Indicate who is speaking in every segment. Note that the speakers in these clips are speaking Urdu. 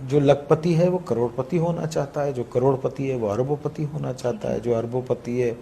Speaker 1: جو لکھپتی ہے وہ کروڑپتی ہونا چاہتا ہے، جو کروڑپتی ہے وہ اربوپتی ہونا چاہتا ہے، جو اربوپتی ہے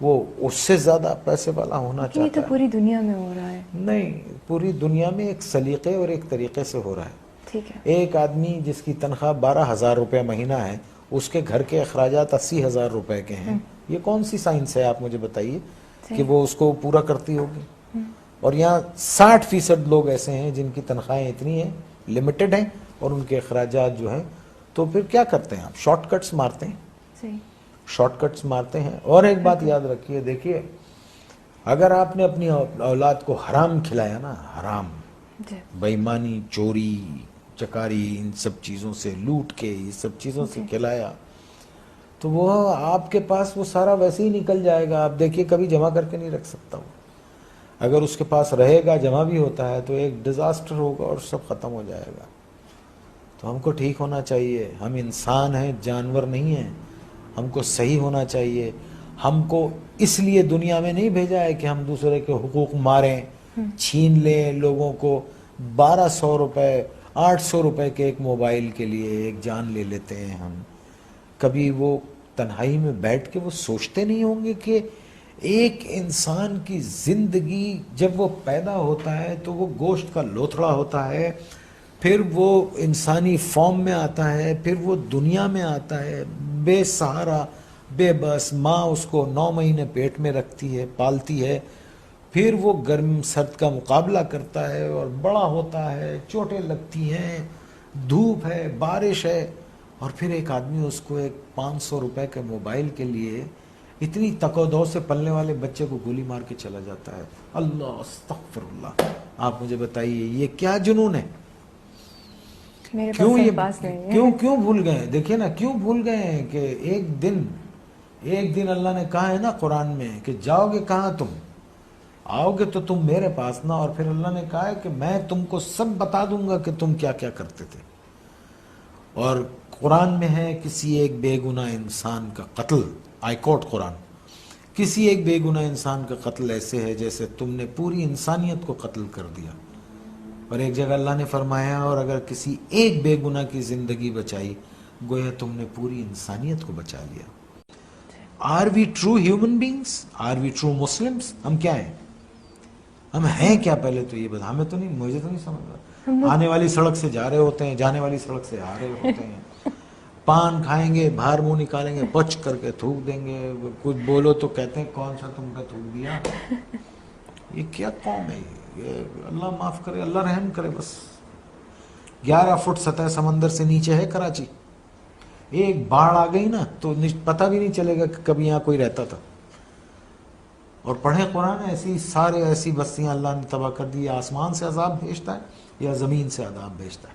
Speaker 1: وہ اس سے زیادہ پیسے والا ہونا
Speaker 2: لیکن یہ تو
Speaker 1: چاہتا ہے۔
Speaker 2: پوری دنیا میں ہو رہا ہے۔
Speaker 1: نہیں، پوری دنیا میں ایک سلیقے اور ایک طریقے سے ہو رہا ہے۔
Speaker 2: ٹھیک ہے۔
Speaker 1: ایک آدمی جس کی تنخواہ 12,000 روپے مہینہ ہے، اس کے گھر کے اخراجات 80,000 روپے کے ہیں، یہ کون سی سائنس ہے آپ مجھے بتائیے کہ وہ اس کو پورا کرتی ہوگی؟ اور یہاں 60% لوگ ایسے ہیں جن کی تنخواہیں اتنی ہیں، لمیٹڈ ہیں، اور ان کے اخراجات جو ہیں، تو پھر کیا کرتے ہیں آپ؟ شارٹ کٹس مارتے ہیں،
Speaker 2: صحیح۔
Speaker 1: شارٹ کٹس مارتے ہیں۔ اور ایک بات یاد رکھیے، دیکھیے اگر آپ نے اپنی اولاد کو حرام کھلایا نا، حرام،
Speaker 2: جی
Speaker 1: بے ایمانی، چوری چکاری، ان سب چیزوں سے، لوٹ کے یہ سب چیزوں سے کھلایا، تو وہ آپ کے پاس وہ سارا ویسے ہی نکل جائے گا۔ آپ دیکھیے کبھی جمع کر کے نہیں رکھ سکتا وہ، اگر اس کے پاس رہے گا، جمع بھی ہوتا ہے تو ایک ڈیزاسٹر ہوگا اور سب ختم ہو جائے گا۔ تو ہم کو ٹھیک ہونا چاہیے، ہم انسان ہیں، جانور نہیں ہیں، ہم کو صحیح ہونا چاہیے۔ ہم کو اس لیے دنیا میں نہیں بھیجا ہے کہ ہم دوسرے کے حقوق ماریں، چھین لیں لوگوں کو۔ 1200 روپے 800 روپے کے ایک موبائل کے لیے ایک جان لے لیتے ہیں ہم۔ کبھی وہ تنہائی میں بیٹھ کے وہ سوچتے نہیں ہوں گے کہ ایک انسان کی زندگی جب وہ پیدا ہوتا ہے تو وہ گوشت کا لوتھڑا ہوتا ہے، پھر وہ انسانی فارم میں آتا ہے، پھر وہ دنیا میں آتا ہے بے سہارا، بے بس، ماں اس کو 9 مہینے پیٹ میں رکھتی ہے، پالتی ہے، پھر وہ گرم سرد کا مقابلہ کرتا ہے اور بڑا ہوتا ہے، چوٹیں لگتی ہیں، دھوپ ہے، بارش ہے، اور پھر ایک آدمی اس کو ایک 500 روپے کے موبائل کے لیے اتنی تک و دو سے پلنے والے بچے کو گولی مار کے چلا جاتا ہے۔ اللہ استغفر اللہ! آپ مجھے بتائیے یہ کیا جنون ہے؟
Speaker 2: میرے پاس
Speaker 1: کیوں یہ
Speaker 2: الفاظ نہیں ہے۔
Speaker 1: کیوں بھول گئے؟ دیکھیے نا، کیوں بھول گئے ہیں کہ ایک دن اللہ نے کہا ہے نا قرآن میں کہ جاؤ گے کہاں تم؟ آؤ گے تو تم میرے پاس نا، اور پھر اللہ نے کہا ہے کہ میں تم کو سب بتا دوں گا کہ تم کیا کیا کرتے تھے۔ اور قرآن میں ہے کسی ایک بے گناہ انسان کا قتل، آئی کوٹ قرآن، کسی ایک بے گناہ انسان کا قتل ایسے ہے جیسے تم نے پوری انسانیت کو قتل کر دیا۔ اور ایک جگہ اللہ نے فرمایا اور اگر کسی ایک بے گناہ کی زندگی بچائی گویا تم نے پوری انسانیت کو بچا لیا۔ Are we true human beings? Are we true Muslims? ہم کیا ہیں؟ ہم ہیں کیا؟ پہلے تو یہ بتا، ہمیں تو نہیں، مجھے تو نہیں سمجھ رہا۔ آنے والی سڑک سے جا رہے ہوتے ہیں، جانے والی سڑک سے آ رہے ہوتے ہیں، پان کھائیں گے، باہر منہ نکالیں گے، پچ کر کے تھوک دیں گے، کچھ بولو تو کہتے ہیں کون سا تم کا تھوک دیا۔ یہ کیا قوم ہے یہ؟ اللہ معاف کرے، اللہ رحم کرے بس۔ 11 فٹ سطح سمندر سے نیچے ہے کراچی، ایک باڑھ آ گئی نا تو پتہ بھی نہیں چلے گا کہ کبھی یہاں کوئی رہتا تھا۔ اور پڑھیں قرآن، ایسی بستیاں اللہ نے تباہ کر دی۔ یا آسمان سے عذاب بھیجتا ہے یا زمین سے عذاب بھیجتا ہے۔